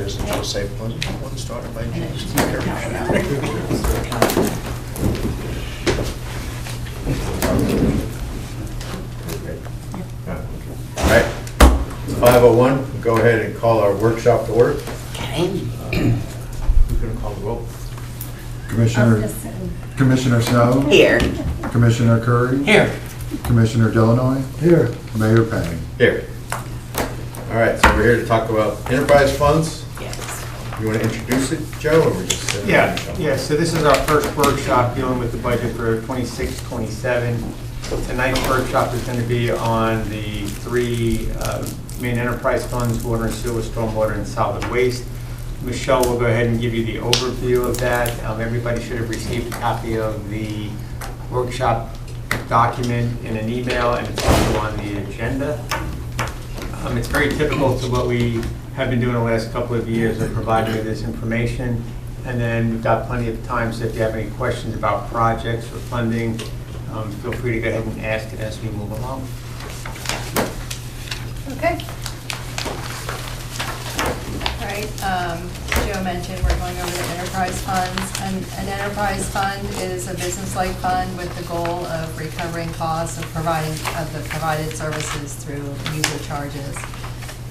residential safe fund, one started by James. All right, 5:01, go ahead and call our workshop to order. Who's going to call the roll? Commissioner Snow? Here. Commissioner Curry? Here. Commissioner Delanoy? Here. Mayor Penning? Here. All right, so we're here to talk about enterprise funds. Yes. You want to introduce it, Joe, or we're just? Yeah, so this is our first workshop dealing with the budget for 26-27. Tonight's workshop is going to be on the three main enterprise funds: water and sewer, stormwater, and solid waste. Michelle will go ahead and give you the overview of that. Everybody should have received a copy of the workshop document in an email, and it's also on the agenda. It's very typical to what we have been doing the last couple of years of providing you this information. And then we've got plenty of time, so if you have any questions about projects or funding, feel free to go ahead and ask it as we move along. Okay. All right, Joe mentioned we're going over the enterprise funds. And an enterprise fund is a business-like fund with the goal of recovering costs of the provided services through user charges.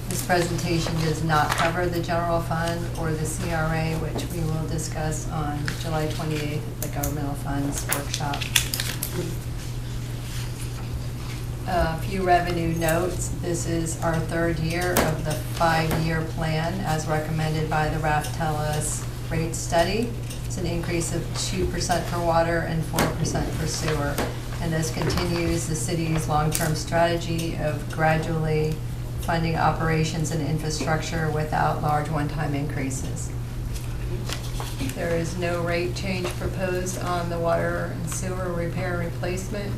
This presentation does not cover the general fund or the CRA, which we will discuss on July 28th at the governmental funds workshop. A few revenue notes. This is our third year of the 5-year plan as recommended by the Raftellus rate study. It's an increase of 2% for water and 4% for sewer. And this continues the city's long-term strategy of gradually funding operations and infrastructure without large one-time increases. There is no rate change proposed on the water and sewer repair and replacement,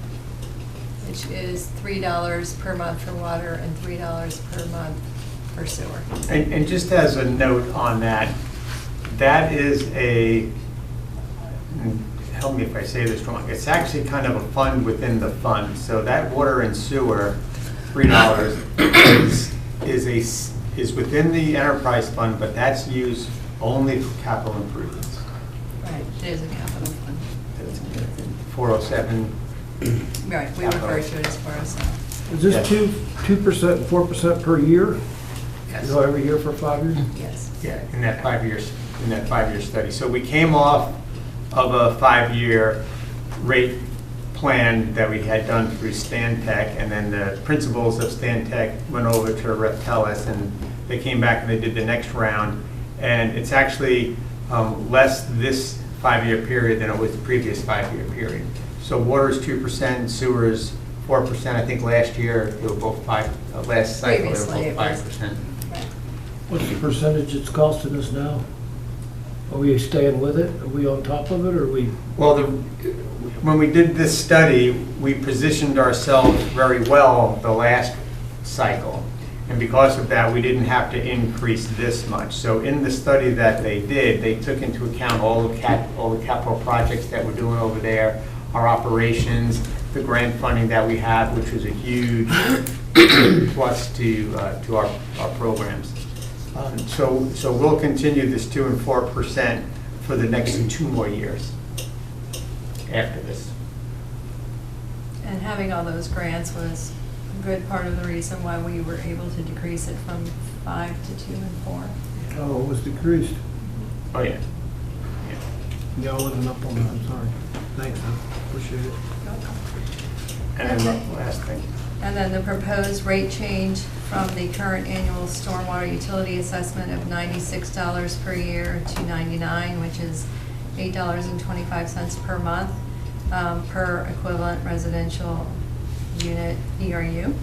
which is $3 per month for water and $3 per month for sewer. And just as a note on that, that is help me if I say this wrong, it's actually kind of a fund within the fund. So that water and sewer, $3 is within the enterprise fund, but that's used only for capital improvements. Right, it is a capital fund. 407. Right, we refer to it as 407. Is this 2% and 4% per year? Yes. You know, every year for 5 years? Yes. Yeah, in that 5-year study. So we came off of a 5-year rate plan that we had done through Stantec, and then the principals of Stantec went over to Raftellus, and they came back and they did the next round. And it's actually less this 5-year period than it was the previous 5-year period. So water is 2%, sewer is 4%. I think last year they were both last cycle they were both 5%. Right. What's the percentage it's costing us now? Are we staying with it? Are we on top of it, or are we? Well, when we did this study, we positioned ourselves very well the last cycle. And because of that, we didn't have to increase this much. So in the study that they did, they took into account all the capital projects that we're doing over there, our operations, the grant funding that we have, which was a huge plus to our programs. So we'll continue this 2% and 4% for the next 2 more years after this. And having all those grants was a good part of the reason why we were able to decrease it from 5 to 2 and 4. Oh, it was decreased. Oh, yeah. Yeah, I wasn't up on that, I'm sorry. Thanks, I appreciate it. And then the last thing. And then the proposed rate change from the current annual stormwater utility assessment of $96 per year to $99, which is $8.25 per month per equivalent residential unit ERU.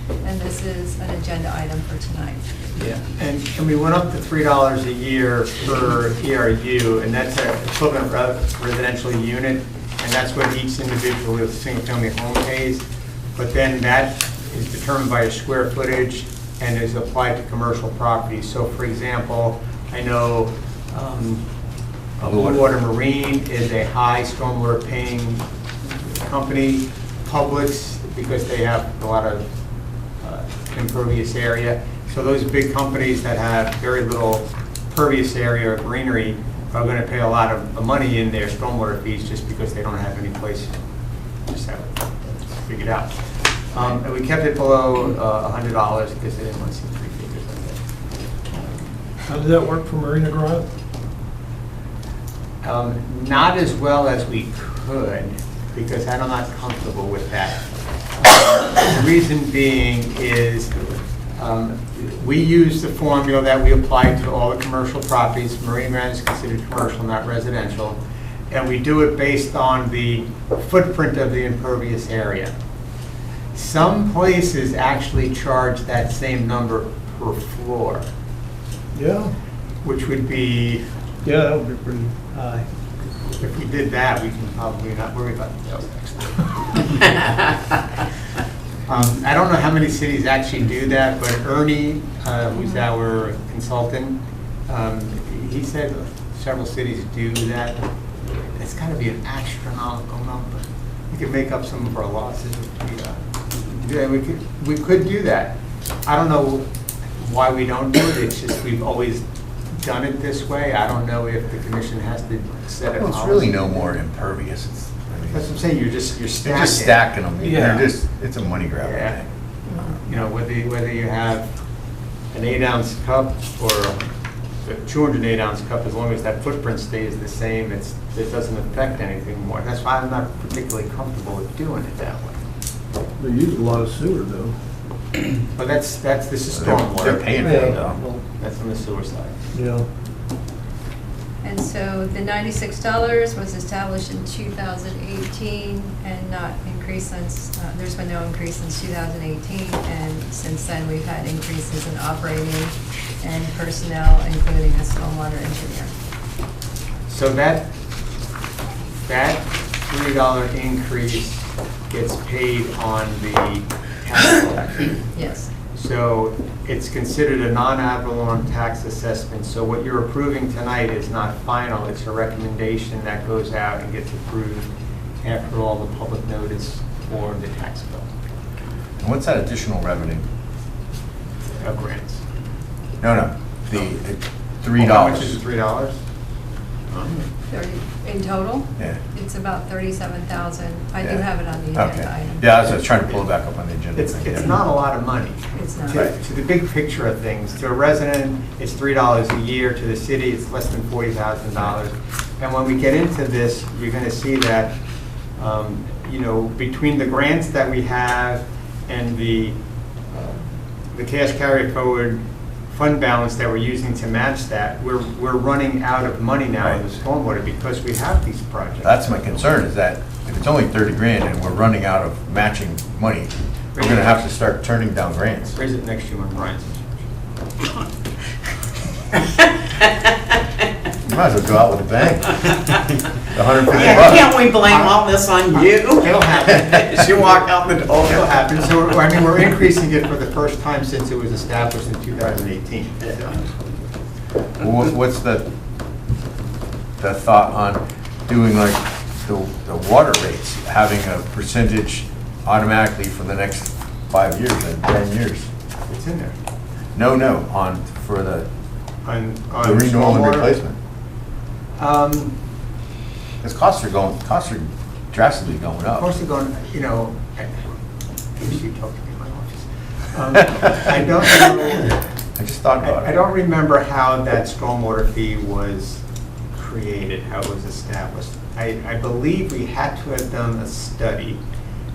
And this is an agenda item for tonight. Yeah, and we went up to $3 a year per ERU, and that's an equivalent residential unit, and that's what each individual single-family home pays. But then that is determined by a square footage and is applied to commercial properties. So, for example, I know Blue Water Marine is a high stormwater paying company. Publix, because they have a lot of impervious area. So those big companies that have very little impervious area or greenery are going to pay a lot of money in their stormwater fees just because they don't have any place to just have it figured out. And we kept it below $100 because they didn't want to see three figures like that. How did that work for Marina Drive? Not as well as we could, because I'm not comfortable with that. The reason being is we use the formula that we apply to all the commercial properties. Marina Grand is considered commercial, not residential. And we do it based on the footprint of the impervious area. Some places actually charge that same number per floor, Yeah. which would be, Yeah, that would be pretty high. if we did that, we can probably not worry about the sales tax. I don't know how many cities actually do that, but Ernie, who's our consultant, he said several cities do that. It's got to be an astronomical number. We could make up some of our losses. Yeah, we could do that. I don't know why we don't do it. It's just we've always done it this way. I don't know if the commission has to set a Well, it's policy. really no more impervious. That's what I'm saying. You're stacking. They're just stacking them. Yeah. It's a money grab. Yeah. You know, whether you have an 8-ounce cup or a 208-ounce cup, as long as that footprint stays the same, it doesn't affect anything more. That's why I'm not particularly comfortable with doing it that way. They use a lot of sewer though. But this is They're stormwater. paying for it though. Well, That's on the sewer side. yeah. And so the $96 was established in 2018 and not increased since, there's been no increase since 2018. And since then, we've had increases in operating and personnel, including a stormwater engineer. So that $3 increase gets paid on the tax collection. Yes. So it's considered a non-ad valorem tax assessment. So what you're approving tonight is not final. It's a recommendation that goes out and gets approved after all the public notice for the tax bill And what's that additional revenue? of grants. No, the How much is $3. $3? 30, in total, Yeah. it's about 37,000. I do Yeah. have it on the agenda Okay. item. Yeah, I was trying to pull it back up on the agenda. It's not a lot of money. It's not. To the big picture of things, to a resident, it's $3 a year. To the city, it's less than $40,000. And when we get into this, you're going to see that, you know, between the grants that we have and the cash carry forward fund balance that we're using to match that, we're running out of money now in the stormwater because we have these projects. That's my concern, is that if it's only 30 grand and we're running out of matching money, we're gonna have to start turning down grants. Raise it next year when Brian's in charge. You might as well go out with a bang. The $150. Can't we blame all this on you? It'll happen. As you walk out the door. It'll happen. So, I mean, we're increasing it for the first time since it was established in 2018. What's the thought on doing like the water rates, having a percentage automatically for the next 5 years and 10 years? It's in there. No, for the On renewal and stormwater. replacement. Because costs are drastically going Of up. course, they're going, you know, you should talk to me in my office. I don't know, I just thought about it. I don't remember how that stormwater fee was created, how it was established. I believe we had to have done a study,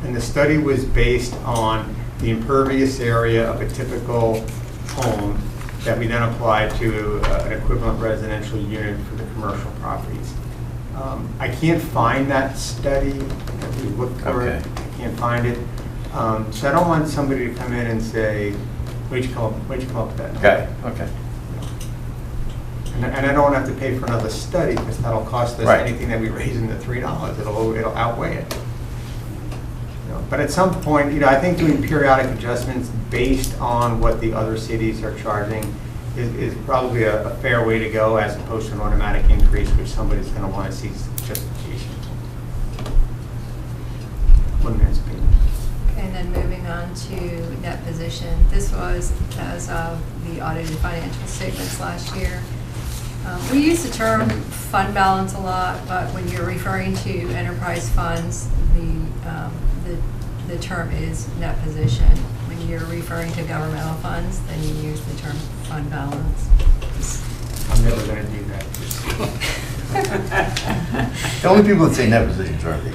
and the study was based on the impervious area of a typical home that we then applied to an equivalent residential unit for the commercial properties. I can't find that study. We looked for it. Okay. I can't find it. So I don't want somebody to come in and say, where'd you come up with that number? Okay. And I don't have to pay for another study because that'll cost us Right. anything that we raise in the $3. It'll outweigh it. You know, but at some point, you know, I think doing periodic adjustments based on what the other cities are charging is probably a fair way to go, as opposed to an automatic increase, which somebody's going to want to see justification. One man's opinion. And then moving on to net position. This was as of the audited financial statements last year. We use the term fund balance a lot, but when you're referring to enterprise funds, the term is net position. When you're referring to governmental funds, then you use the term fund balance. I'm never gonna do that. The only people that say net positions are the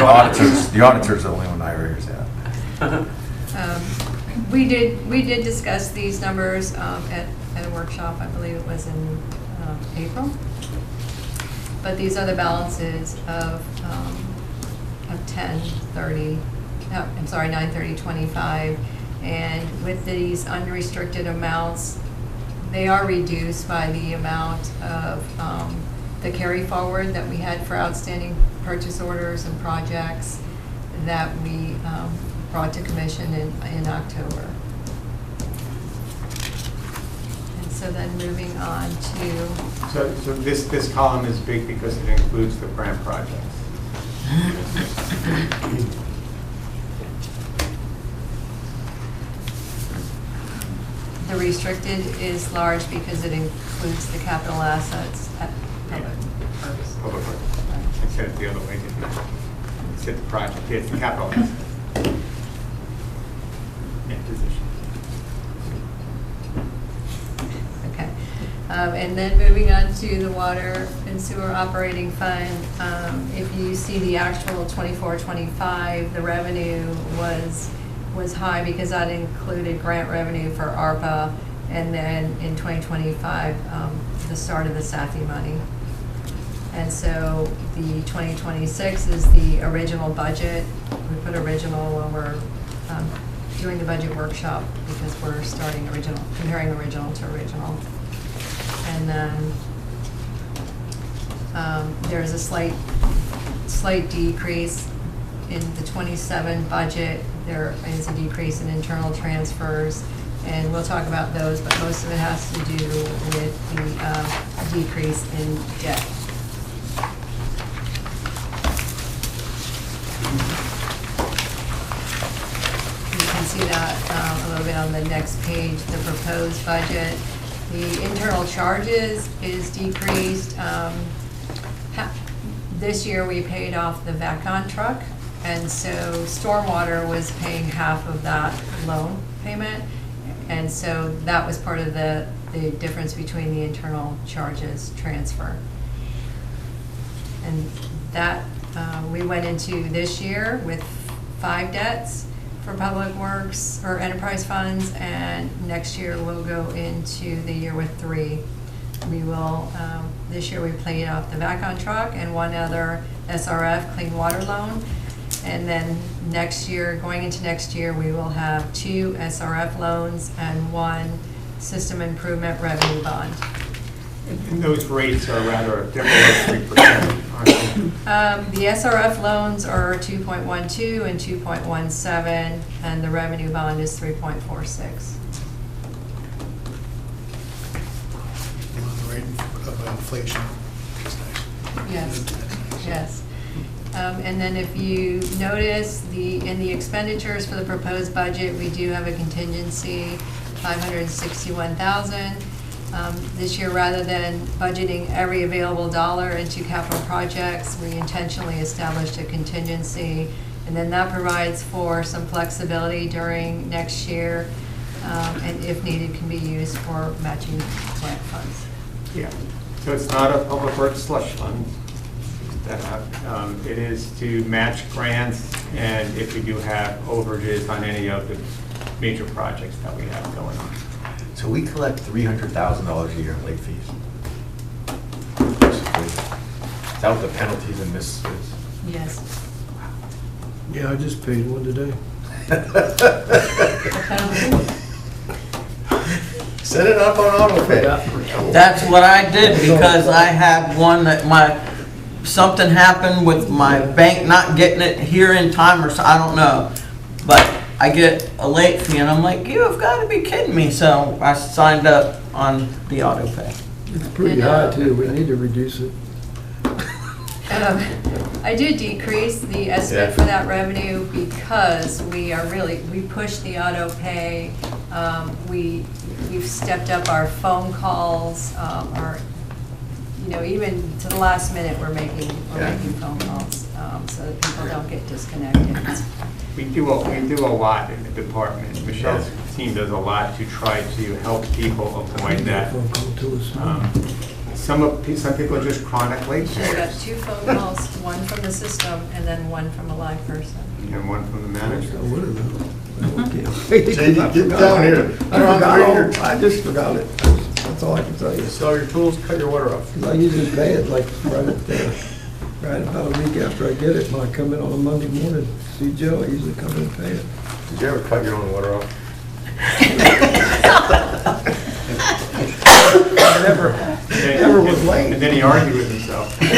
auditors. The auditors are the only one I ever hear that. We did discuss these numbers at a workshop, I believe it was in April. But these are the balances of 9/30/25. And with these unrestricted amounts, they are reduced by the amount of the carry forward that we had for outstanding purchase orders and projects that we brought to commission in October. And so then moving on to, So this column is big because it includes the grant projects. the restricted is large because it includes the capital assets at public works. Public works. Right. I said it the other way, didn't I? I said the project, it's the capital asset. Net position. Okay. And then moving on to the water and sewer operating fund, if you see the actual 24-25, the revenue was high because that included grant revenue for ARPA, and then in 2025, the start of the SAFI money. And so the 2026 is the original budget. We put original when we're doing the budget workshop because we're starting original, comparing original to original. And then there's a slight decrease in the 27 budget. There is a decrease in internal transfers, and we'll talk about those, but most of it has to do with the decrease in debt. You can see that a little bit on the next page, the proposed budget. The internal charges is decreased. This year, we paid off the VACON truck, and so Stormwater was paying half of that loan payment, and so that was part of the difference between the internal charges transfer. And that, we went into this year with 5 debts for public works or enterprise funds, and next year we'll go into the year with 3. We will, this year we paid off the VACON truck and one other SRF clean water loan. And then next year, going into next year, we will have 2 SRF loans and 1 system improvement revenue bond. And those rates are rather different, 3%, aren't they? The SRF loans are 2.12 and 2.17, and the revenue bond is 3.46. On the rate of inflation. Yes, yes. And then if you notice, in the expenditures for the proposed budget, we do have a contingency, $561,000. This year, rather than budgeting every available dollar into capital projects, we intentionally established a contingency, and then that provides for some flexibility during next year, and if needed, can be used for matching grant funds. Yeah, so it's not a public works slush fund. It is to match grants, and if we do have overages on any of the major projects that we have going on. So we collect $300,000 a year in late fees. Is that what the penalties and misses is? Yes. Yeah, I just paid one today. Set it up on auto pay. That's what I did because I had one that something happened with my bank not getting it here in time, or so, I don't know. But I get a late fee and I'm like, you've got to be kidding me. So I signed up on the auto pay. It's pretty high too, we need to reduce it. I did decrease the estimate for that revenue because we pushed the auto pay. we've stepped up our phone calls, our, you know, even to the last minute, we're making phone calls, so that people don't get disconnected. We do a lot in the department. Michelle's team does a lot to try to help people avoid that. Phone call to us. Some people are just chronic late So we got payers, 2 phone calls, one from the system and then one from a live person. and one from the manager. Jay, get down here. I just forgot it. That's all I can tell you. Sell your tools, cut your water off. 'Cause I usually pay it like right about a week after I get it. When I come in on a Monday morning, see Joe, I usually come in and pay it. Did you ever cut your own water off? Never was late. And then he argued with himself. Going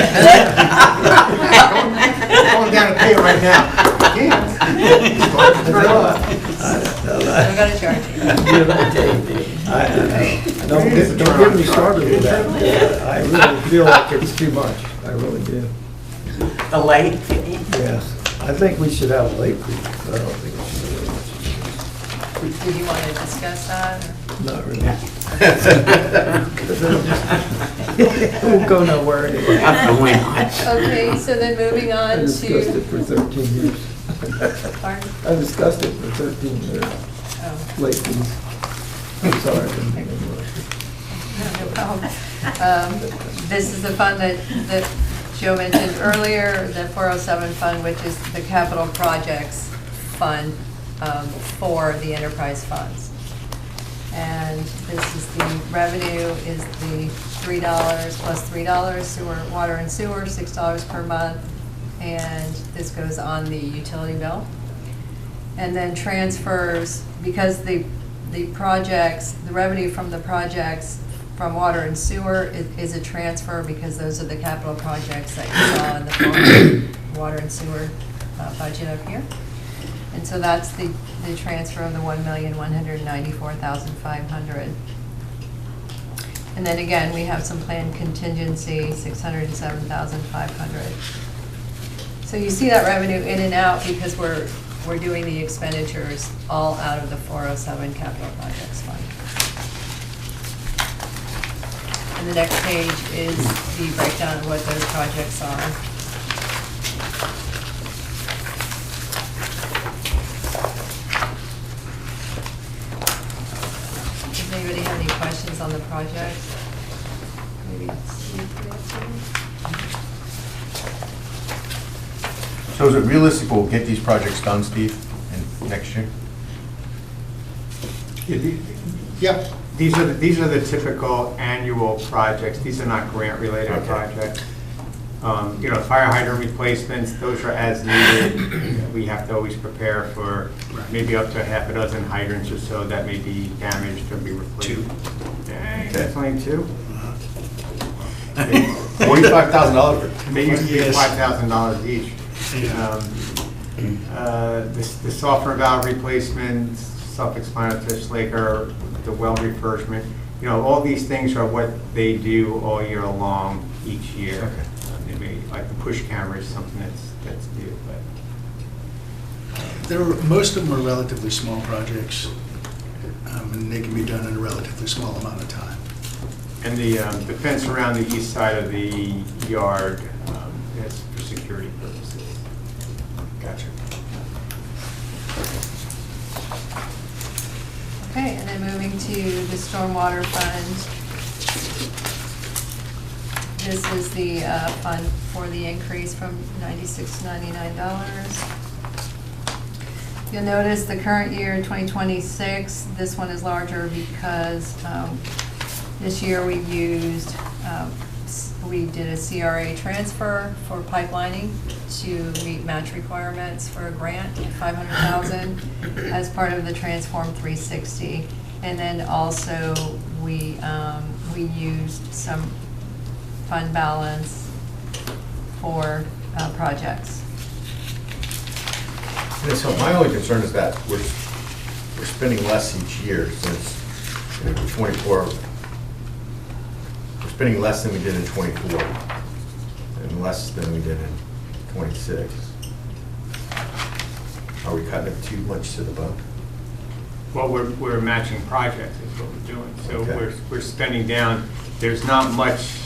down to pay it right now. Can't. Turn it off. We're gonna charge you. Don't get me started with that. I really feel like it's too much. I really do. The late fee. Yes. I think we should have a late fee. I don't think we should have a late Did you want to discuss that? Or? fee. Not really. Won't go nowhere anyway. Okay, so then moving I on discussed to, it for 13 years. pardon? I discussed it for 13 years, Oh, late fees. I'm sorry. I didn't mean to interrupt you. no problem. This is the fund that Joe mentioned earlier, the 407 fund, which is the capital projects fund for the enterprise funds. And this is the revenue is the $3 plus $3 sewer, water and sewer, $6 per month. And this goes on the utility bill. And then transfers, because the projects, the revenue from the projects from water and sewer is a transfer, because those are the capital projects that you saw in the water and sewer budget up here. And so that's the transfer of the $1,194,500. And then again, we have some planned contingency, $607,500. So you see that revenue in and out because we're doing the expenditures all out of the 407 capital projects fund. And the next page is the breakdown of what those projects are. Does anybody have any questions on the project? Maybe Steve could answer. So is it realistic we'll get these projects done, Steve, in next year? Yep, these are the typical annual projects. These are not grant-related Okay. projects. You know, fire hydrant replacements, those are as needed. We have to always prepare for maybe up to half a dozen hydrants or so that may be damaged or be replaced. Two. That's only 2? $45,000. They used to be Yes. $5,000 each. Yeah. The softener valve replacement, self-explanatory, Slaker, the well refurbishment, you know, all these things are what they do all year long, each year. Okay. Maybe like the push camera is something that's new, but. Most of them are relatively small projects, and they can be done in a relatively small amount of time. And the fence around the east side of the yard is for security purposes. Gotcha. Okay, and then moving to the stormwater fund. This is the fund for the increase from $96 to $99. You'll notice the current year, 2026, this one is larger because this year we've used, we did a CRA transfer for pipelining to meet match requirements for a grant, $500,000 as part of the Transform 360. And then also we used some fund balance for projects. And so my only concern is that we're spending less each year since 24. We're spending less than we did in 24 and less than we did in 26. Are we cutting it too much to the bone? Well, we're matching projects is what we're doing. So Okay. we're spending down. There's not much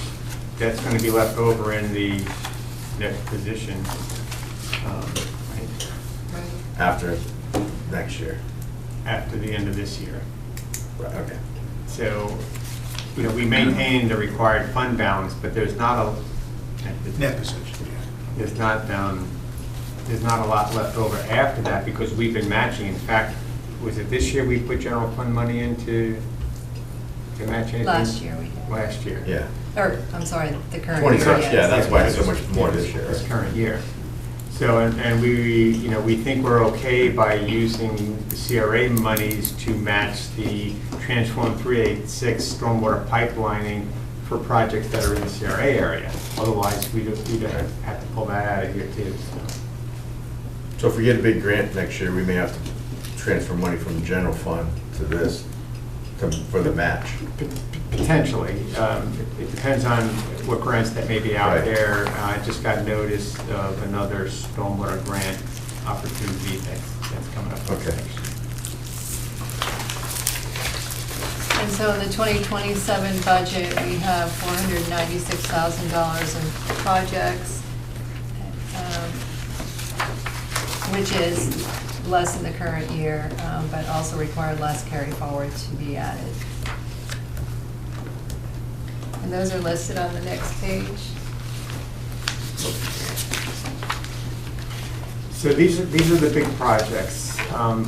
that's going to be left over in the next position. Right, After next year. after the end of this year. Right, okay. So, you know, we maintain the required fund balance, but there's not a, Net position, yeah. there's not a lot left over after that because we've been matching. In fact, was it this year we put general fund money into to match anything? Last year we did. Last year. Yeah. Or, I'm sorry, the current year. 26, yes. yeah, that's why it's so much more this year. This current year. So, and we, you know, we think we're okay by using the CRA monies to match the Transform 386 stormwater pipelining for projects that are in the CRA area. Otherwise, we'd have to pull that out of here too. So if we get a big grant next year, we may have to transfer money from the general fund to this, for the match. Potentially. It depends on what grants that may be out Right. there. I just got notice of another stormwater grant opportunity that's coming up. Okay. And so in the 2027 budget, we have $496,000 in projects, which is less than the current year, but also required less carry forward to be added. And those are listed on the next page. So these are the big projects.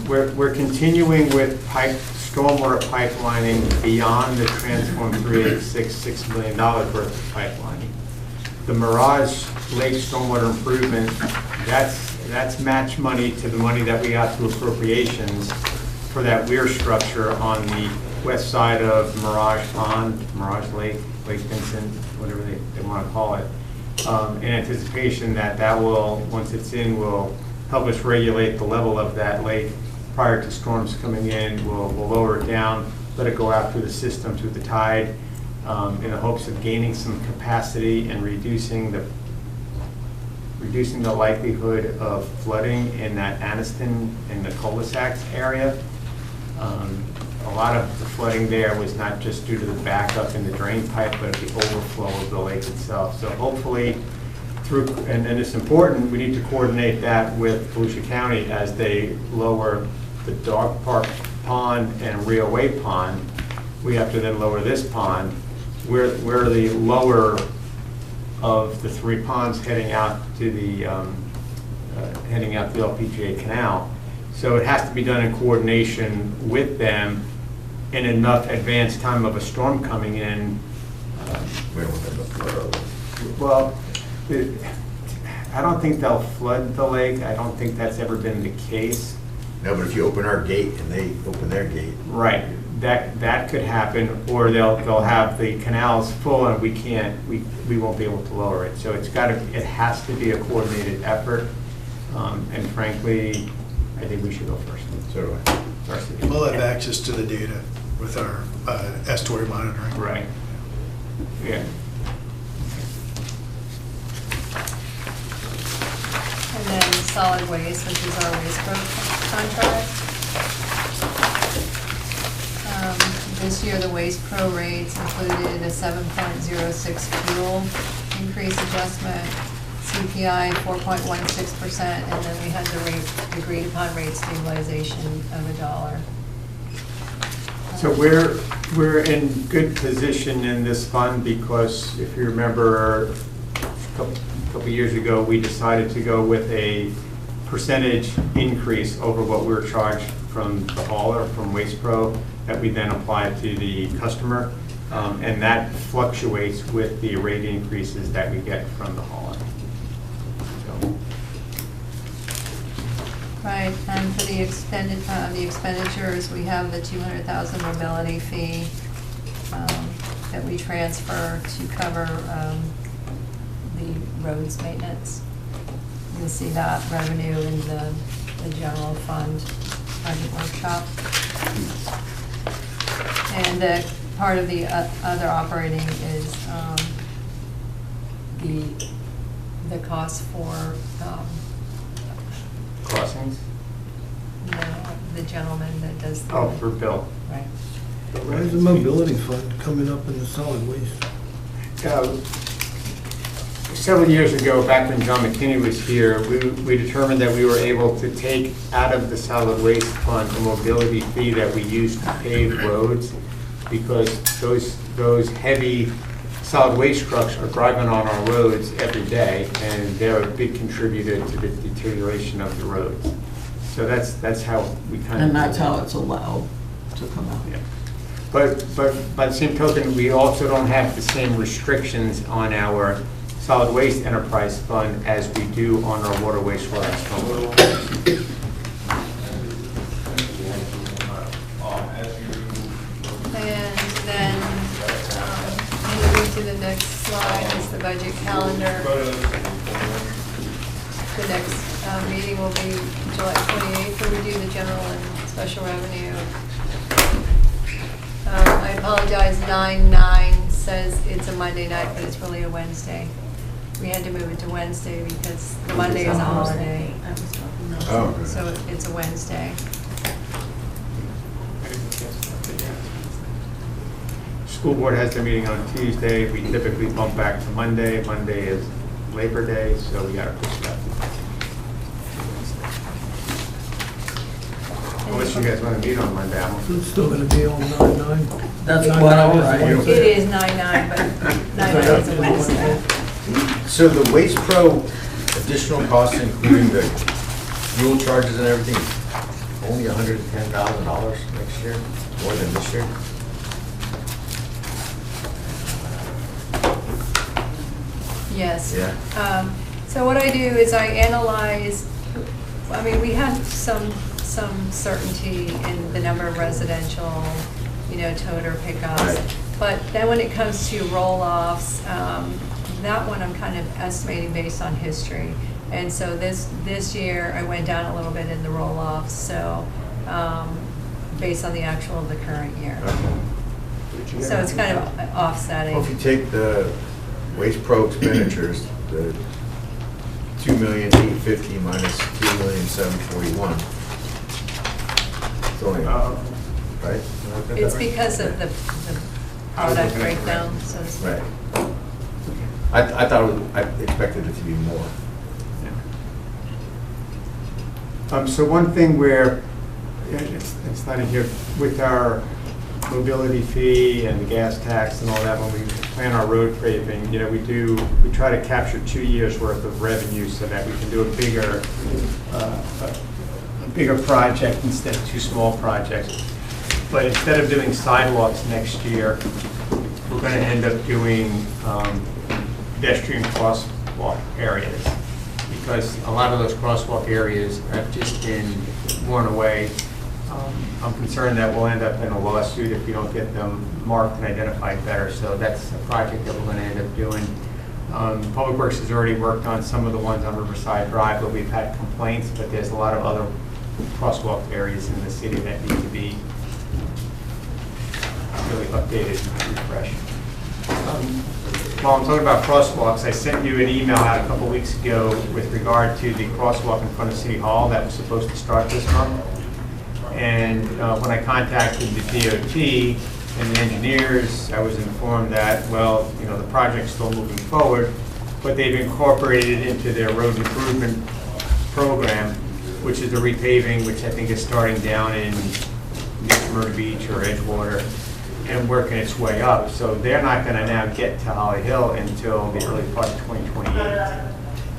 We're continuing with stormwater pipelining beyond the Transform 386, $6 million worth of pipelining. The Mirage Lake stormwater improvement, that's match money to the money that we got through appropriations for that weir structure on the west side of Mirage Pond, Mirage Lake, Lake Vincent, whatever they want to call it, in anticipation that will, once it's in, will help us regulate the level of that lake prior to storms coming in. We'll lower it down, let it go out through the system, through the tide, in the hopes of gaining some capacity and reducing the likelihood of flooding in that Anniston and the cul-de-sacs area. A lot of the flooding there was not just due to the backup in the drain pipe, but the overflow of the lake itself. So hopefully, and it's important, we need to coordinate that with Volusia County as they lower the Dog Park Pond and Rio Way Pond. We have to then lower this pond. We're the lower of the three ponds heading out to the LPGA Canal. So it has to be done in coordination with them in enough advance time of a storm coming in. We don't want them to flood over. Well, I don't think they'll flood the lake. I don't think that's ever been the case. No, but if you open our gate and they open their gate. Right, that could happen, or they'll have the canals full and we won't be able to lower it. So it has to be a coordinated effort. And frankly, I think we should go first. So do I. We'll have access to the data with our estuary monitoring. Right. Yeah. And then solid waste, which is our waste pro contract. This year, the waste pro rates included a 7.06 fuel increase adjustment, CPI 4.16%, and then we had the agreed upon rate stabilization of $1. So we're in good position in this fund because if you remember a couple years ago, we decided to go with a percentage increase over what we were charged from the hauler, from Waste Pro, that we then applied to the customer. And that fluctuates with the rate increases that we get from the hauler. So, Right, and for the expenditures, we have the $200,000 mobility fee that we transfer to cover the roads maintenance. You'll see that revenue in the general fund budget workshop. And the part of the other operating is the cost for crossings? no, the gentleman that does the. Oh, for Bill. Right. Where's the mobility fund coming up in the solid waste? Several years ago, back when John McKinney was here, we determined that we were able to take out of the solid waste fund a mobility fee that we used to pave roads, because those heavy solid waste trucks are driving on our roads every day, and they're a big contributor to the deterioration of the roads. So that's how we kind of. And that's how it's allowed to come out. Yeah. But by the same token, we also don't have the same restrictions on our solid waste enterprise fund as we do on our water wastewater fund. And then, moving to the next slide is the budget calendar. The next meeting will be July 28th, where we do the general and special revenue. I apologize, 9/9 says it's a Monday night, but it's really a Wednesday. We had to move it to Wednesday because the Monday is a holiday, Oh, okay. so it's a Wednesday. School board has their meeting on Tuesday. We typically bump back to Monday. Monday is Labor Day, so we gotta push that. Unless you guys want to meet on Monday, I So don't. it's still gonna be on 9/9? That's what I'm right. It is 9/9, but 9/9 is a Wednesday. So the Waste Pro additional costs, including the fuel charges and everything, is only $110,000 next year, more than this year? Yes. Yeah. So what I do is I analyze, I mean, we have some certainty in the number of residential, toter pickups. Right. But then when it comes to roll-offs, that one I'm kind of estimating based on history. And so this year, I went down a little bit in the roll-offs, so based on the actual of the current year. So it's kind of offsetting. Well, if you take the Waste Pro expenditures, the $2,850,000 minus $2,741,000. It's only, right? It's because of the product breakdown, so to speak. Right. I thought, I expected it to be more. So one thing where, it's not in here, with our mobility fee and the gas tax and all that, when we plan our road paving, we try to capture 2 years' worth of revenue so that we can do a bigger project instead of 2 small projects. But instead of doing sidewalks next year, we're going to end up doing pedestrian crosswalk areas, because a lot of those crosswalk areas have just been worn away. I'm concerned that we'll end up in a lawsuit if we don't get them marked and identified better, so that's a project that we're going to end up doing. Public Works has already worked on some of the ones on Riverside Drive, but we've had complaints, but there's a lot of other crosswalk areas in the city that need to be really updated and refreshed. While I'm talking about crosswalks, I sent you an email out a couple weeks ago with regard to the crosswalk in front of City Hall that was supposed to start this month. And when I contacted the DOT and the engineers, I was informed that, the project's still moving forward, but they've incorporated it into their road improvement program, which is the repaving, which I think is starting down in Myrtle Beach or Edgewater and working its way up. So they're not going to now get to Holly Hill until the early part of 2028.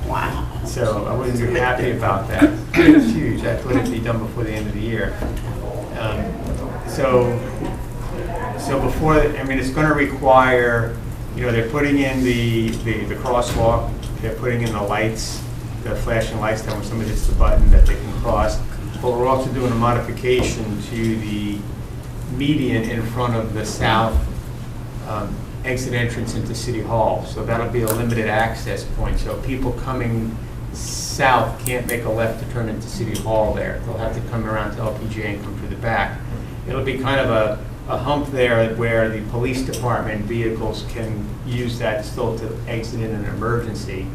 Wow. So I wasn't too happy about that. It's huge. I thought it'd be done before the end of the year. So before, it's going to require, they're putting in the crosswalk, they're putting in the lights, the flashing lights that when somebody hits the button that they can cross. But we're also doing a modification to the median in front of the south exit entrance into City Hall. So that'll be a limited access point. So people coming south can't make a left to turn into City Hall there. They'll have to come around to LPGA and come through the back. It'll be kind of a hump there where the police department vehicles can use that still to exit in an emergency,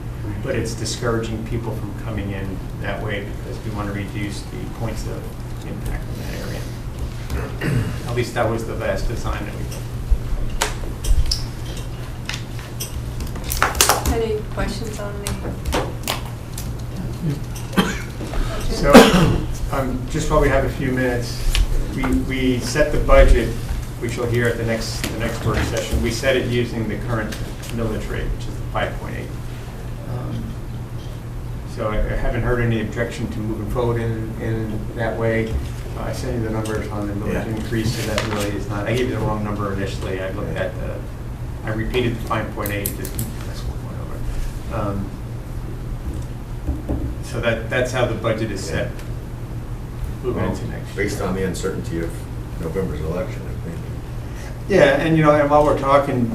but it's discouraging people from coming in that way because we want to reduce the points of impact on that area. At least that was the last design that we did. Any questions on the? So, just while we have a few minutes, we set the budget, which you'll hear at the next work session. We set it using the current millage rate, which is 5.8. So I haven't heard any objection to moving forward in that way. I sent you the numbers on the millage increase, so that really is not, I gave you the wrong number initially. I looked at I repeated the 5.8, just that's what went over. So that's how the budget is set moving into next year. Based on the uncertainty of November's election, I think. Yeah, and and while we're talking,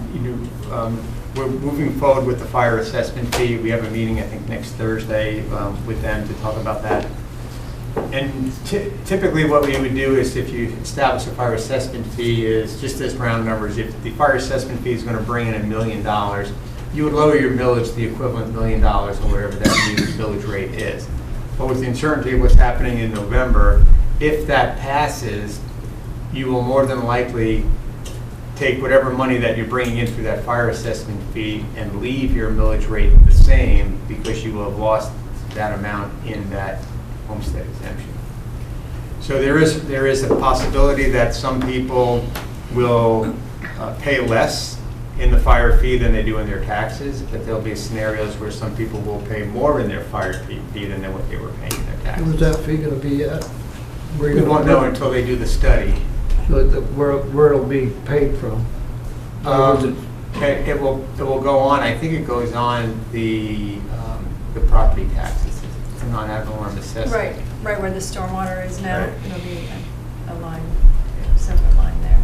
we're moving forward with the fire assessment fee. We have a meeting, I think, next Thursday with them to talk about that. And typically what we would do is if you establish a fire assessment fee is just as round numbers. If the fire assessment fee is going to bring in $1 million, you would lower your millage to the equivalent $1 million or whatever that new millage rate is. But with the uncertainty of what's happening in November, if that passes, you will more than likely take whatever money that you're bringing in through that fire assessment fee and leave your millage rate the same because you will have lost that amount in that homestead exemption. So there is a possibility that some people will pay less in the fire fee than they do in their taxes, but there'll be scenarios where some people will pay more in their fire fee than what they were paying in their taxes. Where's that fee gonna be at? We won't know until they do the study. Where it'll be paid from? It will go on, I think it goes on the property taxes. It's a non-ad valorem assessment. Right where the stormwater is now, Right. it'll be a line, separate line there.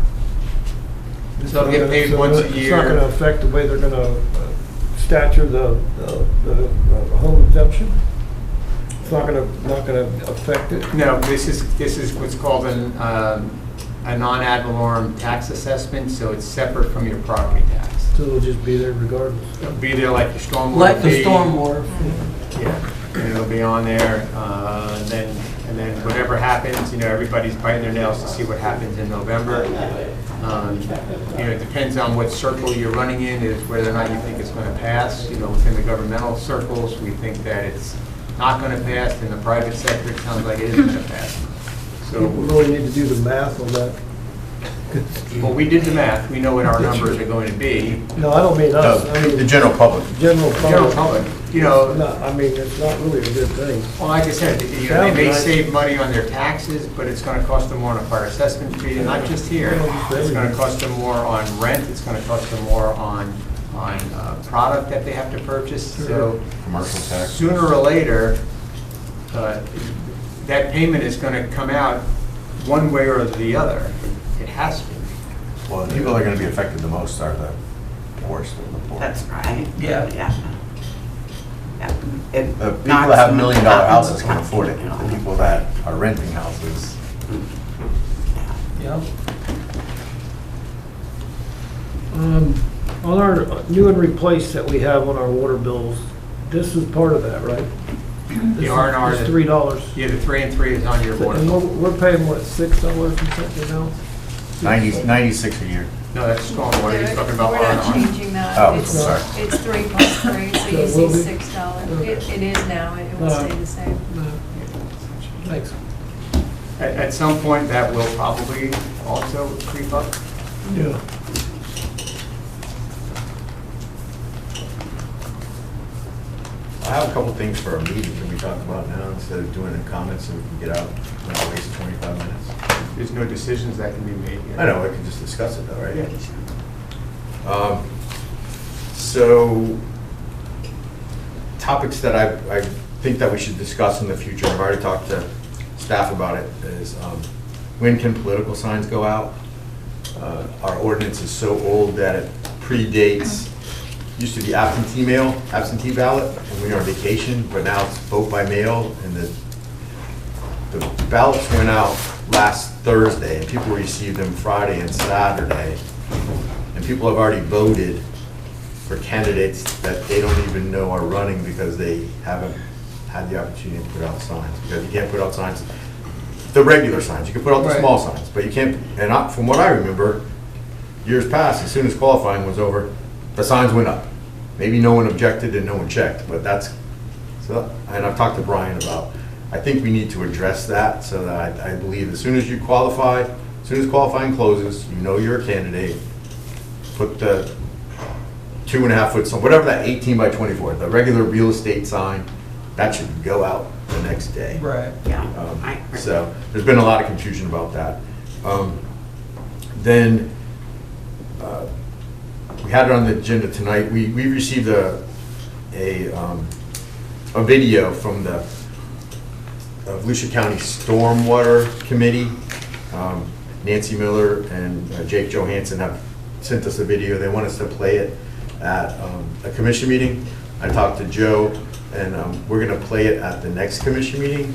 So it'll get paid once a It's not year. gonna affect the way they're gonna stature the home exemption? It's not gonna affect it? No, this is what's called a non-ad valorem tax assessment, so it's separate from your property tax. So it'll just be there regardless? It'll be there like the stormwater Like the fee. stormwater. Yeah, and it'll be on there, and then whatever happens, everybody's biting their nails to see what happens in November. It depends on what circle you're running in, is whether or not you think it's going to pass. Within the governmental circles, we think that it's not going to pass. In the private sector, it sounds like it is going to pass. So we really need to do the math on that. Well, we did the math. We know what our numbers are going to be. No, I don't mean us, I No, mean the general public. general General public. public, No, I mean, it's not really a good thing. well, like I said, they Sounds may nice. save money on their taxes, but it's going to cost them more on a fire assessment fee, and not just here. It's going to cost them more on rent, it's going to cost them more on product that they have to purchase. So Commercial tax. sooner or later, that payment is going to come out one way or the other. It has to. Well, the people that are going to be affected the most are the poorest of the poor. That's right. Yeah. Yeah. It The people knocks that have them $1 million out. houses can afford it. The people that are renting houses, Yeah. On our new and replaced that we have on our water bills, this is part of that, right? The R&R. It's $3. Yeah, the 3 and 3 is on your water. And we're paying, what, $6 and something now? 96 a year. No, that's stormwater, he's talking about We're not R&R. changing that. Oh, It's- sorry. It's 3 plus 3, so So you it see will be? $6. It is now, it will stay the same. Thanks. At some point, that will probably also creep up. Yeah. I have a couple things for our meeting. Can we talk about now instead of doing the comments so we can get out, not waste 25 minutes? There's no decisions that can be made yet. I know, I can just discuss it though, right? Yeah. So, topics that I think that we should discuss in the future, I've already talked to staff about it, is when can political signs go out? Our ordinance is so old that it predates, used to be absentee ballot, and we are on vacation, but now it's vote by mail, and the ballots went out last Thursday, and people received them Friday and Saturday, and people have already voted for candidates that they don't even know are running because they haven't had the opportunity to put out signs, because you can't put out signs the regular signs, you can put out the Right. small signs, but you can't, and from what I remember, years past, as soon as qualifying was over, the signs went up. Maybe no one objected and no one checked, but that's, so, and I've talked to Brian about, I think we need to address that, so that I believe as soon as you qualify, as soon as qualifying closes, you know you're a candidate, put the 2.5 foot, whatever that 18 by 24, the regular real estate sign, that should go out the next day. Right. Yeah. Um, I agree. So, there's been a lot of confusion about that. Then, we had it on the agenda tonight, we received a video from the Volusia County Stormwater Committee. Nancy Miller and Jake Johansson have sent us a video, they want us to play it at a commission meeting. I talked to Joe, and we're gonna play it at the next commission meeting,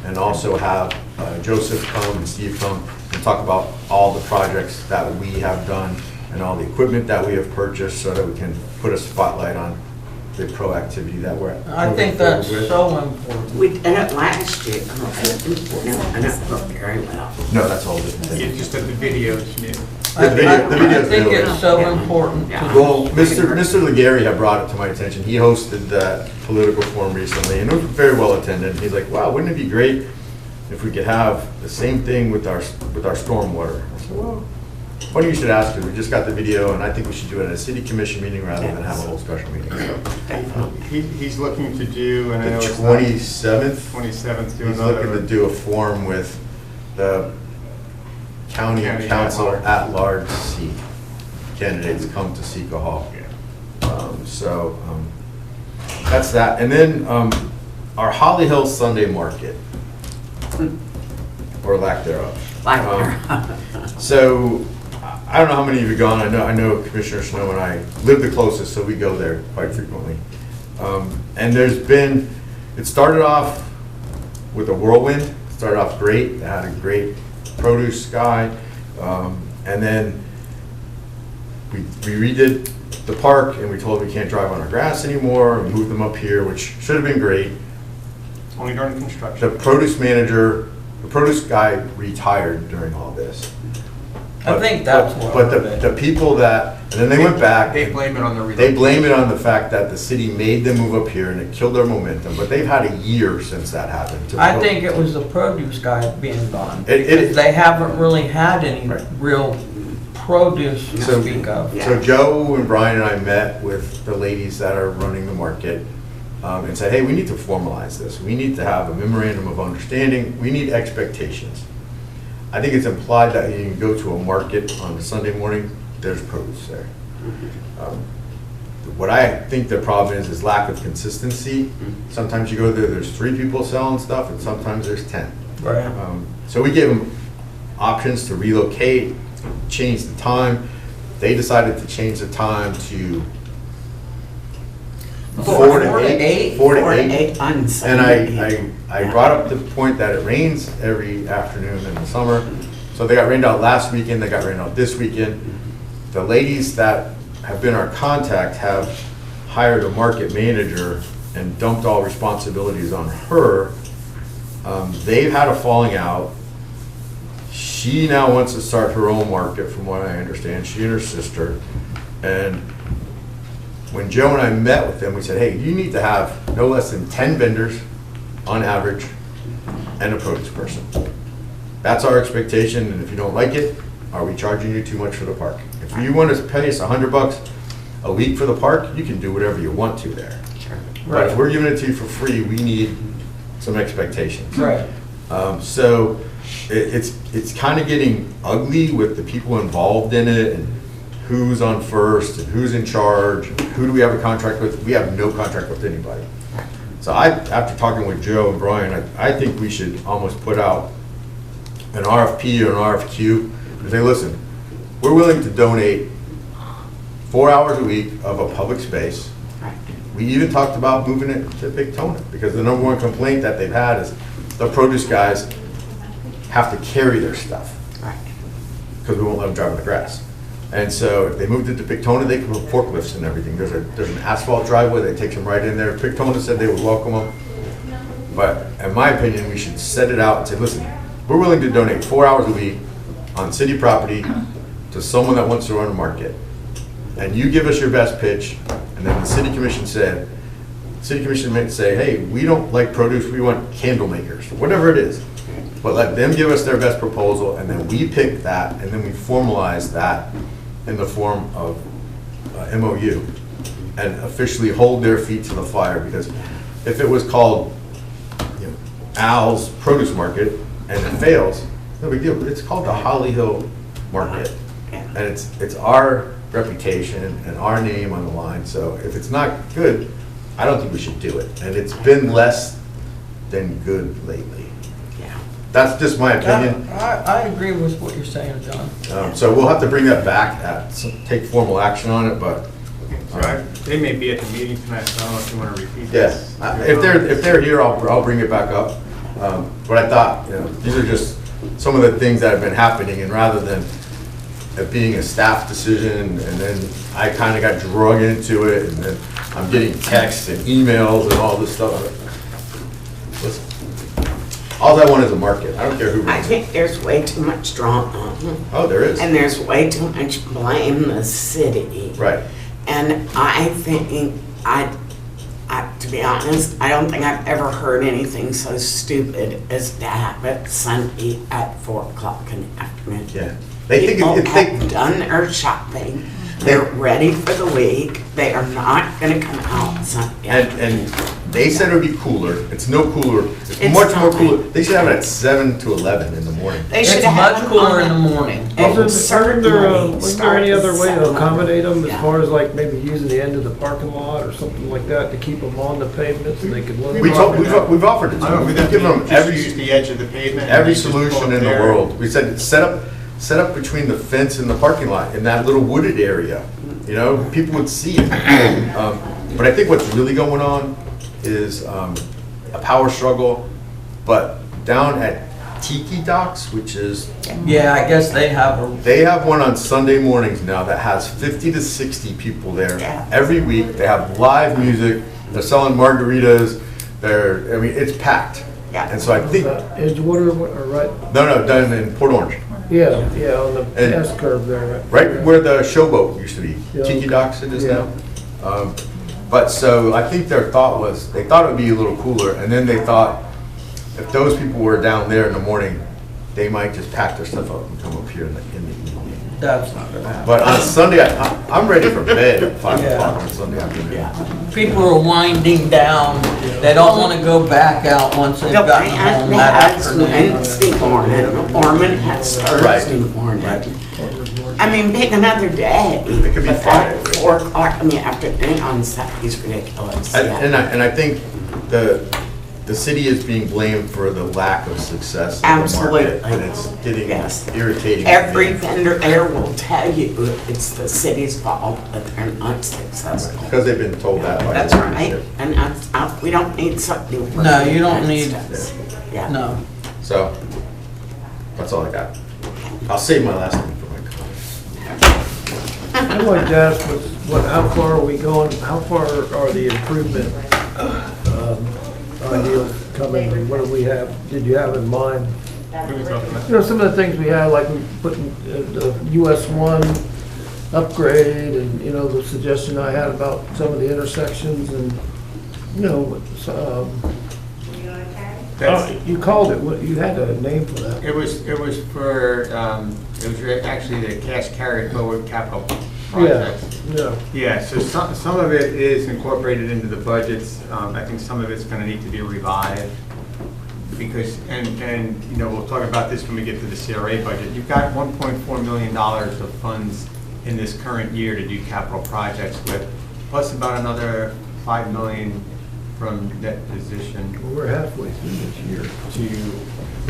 and also have Joseph come and Steve come and talk about all the projects that we have done and all the equipment that we have purchased, so that we can put a spotlight on the proactivity that we're. I think moving that's forward with. so important. We did it last year, and it worked very well. No, that's all different Yeah, things. just that the video's new. I The video's think new. it's so important to. Yeah. Well, Mr. Legary had brought it to my attention. He hosted that political forum recently, and it was very well attended. He's like, wow, wouldn't it be great if we could have the same thing with our stormwater? I said, well, funny you should ask, because we just got the video, and I think we should do it at a city commission meeting rather than have a whole special meeting. So, He's looking to do, and I know the it's not 27th, 27th, do he's looking to another. do a forum with the county County council at-large. at-large seat. Candidates come to Seco Hall. So, that's that. And then, our Holly Hill Sunday Market, or lack thereof. Like, So, I don't know how many of you have gone, I know Commissioner Snow and I live the closest, so we go there quite frequently. And it started off with a whirlwind, it started off great, it had a great produce guy, and then we redid the park, and we told them we can't drive on our grass anymore, and moved them up here, which should have been great. Only during The construction. produce manager, the produce guy retired during all this. I think that's what. But the people that, and then they went back. They blame it on the. They blame it on the fact that the city made them move up here and it killed their momentum, but they've had a year since that happened. to I vote. think it was the produce guy being gone. It- Because they haven't really had any Right. real produce to So- speak of. Yeah. So Joe and Brian and I met with the ladies that are running the market, and said, hey, we need to formalize this. We need to have a memorandum of understanding. We need expectations. I think it's implied that you can go to a market on a Sunday morning, there's produce there. What I think the problem is lack of consistency. Sometimes you go there, there's 3 people selling stuff, and sometimes there's 10. Right. So we gave them options to relocate, change the time. They decided to change the time to 4 to 8. 4 to 8. on And Sunday. I brought up the point that it rains every afternoon in the summer. So they got rained out last weekend, they got rained out this weekend. The ladies that have been our contact have hired a market manager and dumped all responsibilities on her. They've had a falling out. She now wants to start her own market, from what I understand, she and her sister. And when Joe and I met with them, we said, hey, you need to have no less than 10 vendors on average and a produce person. That's our expectation, and if you don't like it, are we charging you too much for the park? If you want to pay us $100 a week for the park, you can do whatever you want to there. Sure. But if we're giving it to you for free, we need some expectations. Right. So it's kind of getting ugly with the people involved in it, and who's on first, and who's in charge, and who do we have a contract with? We have no contract with anybody. So after talking with Joe and Brian, I think we should almost put out an RFP or an RFQ, and say, listen, we're willing to donate 4 hours a week of a public space. Right. We even talked about moving it to Big Tona, because the number one complaint that they've had is the produce guys have to carry their stuff, Right. because we won't let them drive on the grass. And so if they moved it to Big Tona, they could put forklifts and everything. There's an asphalt driveway that takes them right in there. Big Tona said they would welcome them. But in my opinion, we should set it out and say, listen, we're willing to donate 4 hours a week on city property to someone that wants to run a market. And you give us your best pitch, and then the city commission may say, hey, we don't like produce, we want candle makers, whatever it is. But let them give us their best proposal, and then we pick that, and then we formalize that in the form of MOU, and officially hold their feet to the fire, because if it was called, you know, Al's Produce Market, and it fails, no big deal. It's called the Holly Hill Market, and it's our reputation and our name on the line. So if it's not good, I don't think we should do it. And it's been less than good lately. Yeah. That's just my opinion. I agree with what you're saying, John. So we'll have to bring that back, take formal action on it, but. They may be at the meeting tonight, so I don't know if you want to repeat Yes, this. if they're here, I'll bring it back up. But I thought, you know, these are just some of the things that have been happening, and rather than it being a staff decision, and then I kind of got drug into it, and then I'm getting texts and emails and all this stuff. Listen, all I want is a market. I don't care who I runs it. think there's way too much drama. Oh, there is. And there's way too much blame the city. Right. And I think, to be honest, I don't think I've ever heard anything so stupid as to have it Sunday at 4 o'clock in the afternoon. Yeah. They think People if have done their shopping, they're ready for the week, they are not gonna come out Sunday and afternoon. they said it would be cooler. It's no cooler. It's It's much more not. cooler. They should have it at 7 to 11 in the morning. They It's should have much them cooler on in the morning. And Wasn't there any other way to start at accommodate them, as 7. far as like maybe using the end of the parking lot or something like that to keep them on the pavement so they could look? We've offered it to I don't know, them. we'd We've have given them to just every, use the edge of the pavement. and every just pull solution it in the there. world. We said, set up between the fence and the parking lot in that little wooded area. You know, people would see it. But I think what's really going on is a power struggle, but down at Tiki Docks, which is, Yeah, I guess they have they have one on Sunday mornings now that has 50 to 60 people there Yeah. every week. They have live music. They're selling margaritas. I mean, it's packed. Yeah. And so I think, Edgewater, or right, no, down in Port Orange. yeah, on the And- S curve there. Right where the showboat used to be, Yeah. Tiki Docks it is Yeah. now. But so I think their thought was, they thought it would be a little cooler, and then they thought if those people were down there in the morning, they might just pack their stuff up and come up here in the evening. That's not gonna happen. But on Sunday, I'm ready for bed at 5 Yeah. o'clock on Sunday afternoon. People are winding down. They don't want to go back out once they've The gotten home band that has afternoon. Wednesday morning, Orman has Thursday morning. I mean, pick another day. It could be But Friday. that 4 o'clock in the afternoon on Saturday is ridiculous. And I think the city is being blamed for the lack of success of the market. Absolutely. And it's getting Yes. irritating. Every vendor there will tell you it's the city's fault that they're not successful. Because they've been told that by That's the right, leadership. and we don't need something. No, you don't need- Yeah. No. So, that's all I got. I'll save my last one for my comments. I'd like to ask, how far are we going, how far are the improvement ideas coming? What do we have, did you have in mind? Who we talking about? You know, some of the things we had, like we put in the US 1 upgrade, and, you know, the suggestion I had about some of the intersections, and, you know, That's- you called it, you had a name for that. It was for, it was actually the cash carry forward capital Yeah, projects. yeah. Yeah, so some of it is incorporated into the budgets. I think some of it's gonna need to be revived. Because, and, you know, we'll talk about this when we get to the CRA budget. You've got $1.4 million of funds in this current year to do capital projects with, plus about another $5 million from net position We're halfway through this year. to.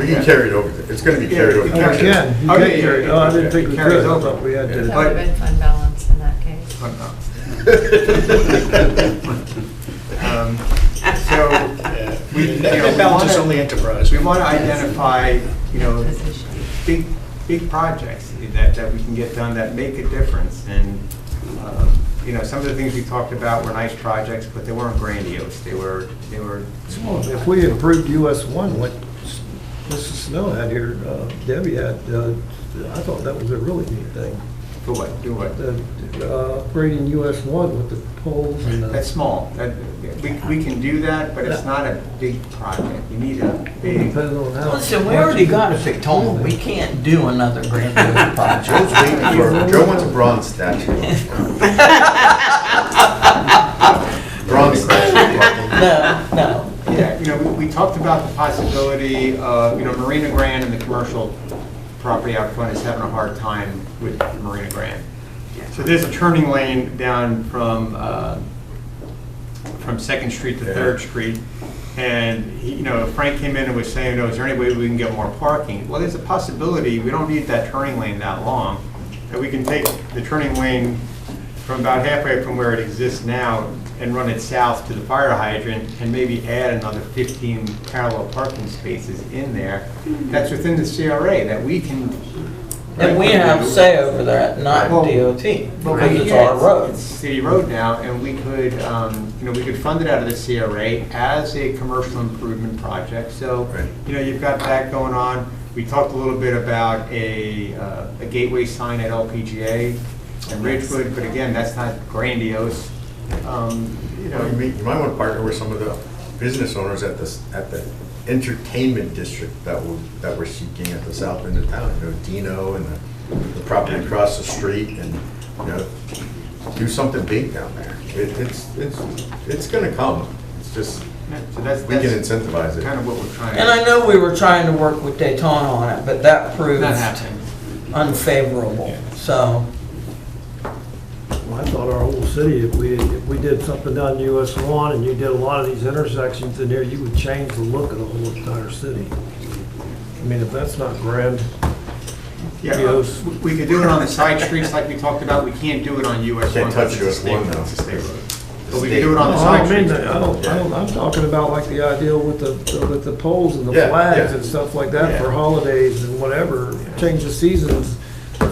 We can carry it over. It's going to be carried over. Yeah, Oh, carry you it. can, Oh, you yeah, can yeah, carry it. yeah, Oh, I yeah, didn't think it we carries could, I over. thought we had Yeah. to. That would have been fund balance in that case. So, we, you know, Net balance is only enterprise. we want to identify, you know, Position. big projects that we can get done that make a difference. And, you know, some of the things we talked about were nice projects, but they weren't grandiose. They were small. If we approved US 1, like, this is Snow had here, Debbie had, I thought that was a really neat thing. For what, do what? The upgrading US one with the poles and the. That's small. We can do that, but it's not a big project. You need a big, Depending on how. Listen, we already got a Victoma, we can't do another grandiose Joe's project. waiting for, Joe wants a bronze statue. Bronze statue. No. yeah, we talked about the possibility of, Marina Grand and the commercial property out front is having a hard time with Marina Grand. So there's a turning lane down from 2nd Street to 3rd Street. And, Frank came in and was saying, is there any way we can get more parking? Well, there's a possibility, we don't need that turning lane that long, that we can take the turning lane from about halfway from where it exists now and run it south to the fire hydrant and maybe add another 15 parallel parking spaces in there. That's within the CRA that we can. And we have say over that, not Well, DOT, Well, because it's yeah, our road. It's city road now, and we could, we could fund it out of the CRA as a commercial improvement project. So, Right. You've got that going on. We talked a little bit about a gateway sign at LPGA and Ridgewood, but again, that's not grandiose. You might want to partner with some of the business owners at the entertainment district that we're seeking at the south end of town. Dino and the property across the street, and do something big down there. It's going to come. It's just So that's we can incentivize it. kind of what we're trying And I to. know we were trying to work with Daytona on it, but that proved Not happening. unfavorable, so. Well, I thought our whole city, if we did something down US one and you did a lot of these intersections in there, you would change the look of the whole entire city. I mean, if that's not grand, Yeah, Yes. we could do it on the side streets like we talked about. We can't do it on US 1. Can't touch because it's a US 1 state- though. It's a state road. But we can do it on the I side don't mean streets. that, I'm talking about like the idea with the poles and the Yeah, flags yeah. and stuff like that for Yeah. holidays and whatever, change the seasons,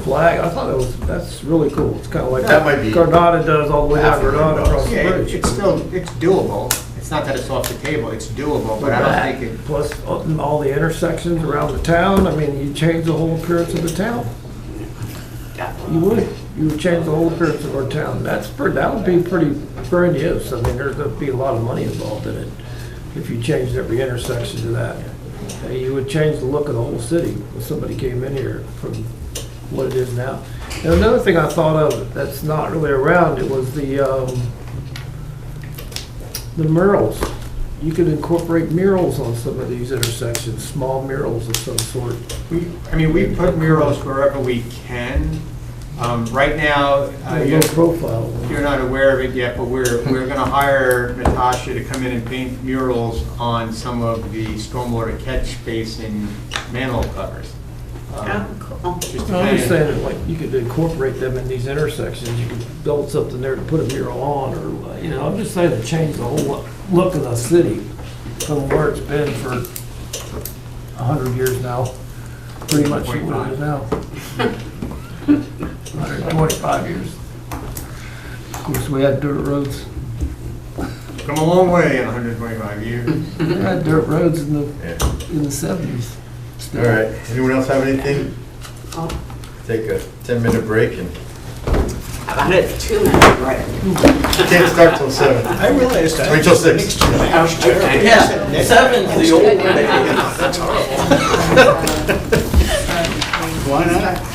flag, I thought that's really cool. It's kind of like That might be Gardada does all the way down half of Gardada it across does. the Yeah, bridge. it's doable. It's not that it's off the table, it's doable, but I don't think it, Plus all the intersections around the town, I mean, you change the whole appearance of the town. You would change the whole appearance of our town. That would be pretty grandiose. I mean, there'd be a lot of money involved in it if you changed every intersection to that. You would change the look of the whole city if somebody came in here from what it is now. And another thing I thought of that's not really around, it was the murals. You could incorporate murals on some of these intersections, small murals of some sort. we put murals wherever we can. Right now, Low profile. you're not aware of it yet, but we're gonna hire Natasha to come in and paint murals on some of the stormwater catch basin manhole covers. Oh, cool. Just to I'm just kind of- saying, that, like, you could incorporate them in these intersections, you could build something there to put a mural on, or, I'm just saying to change the whole look of the city from where it's been for 100 years now, pretty much what it is now. 125 years. Of course, we had dirt roads, Come a long way in 125 years. we had dirt roads in the Yeah. 70s. All right. Anyone else have anything? Take a 10-minute break and How about a 2-minute break? can't start till 7. I realized that. Wait till 6. Okay. Yeah, 7's the old days. Why not?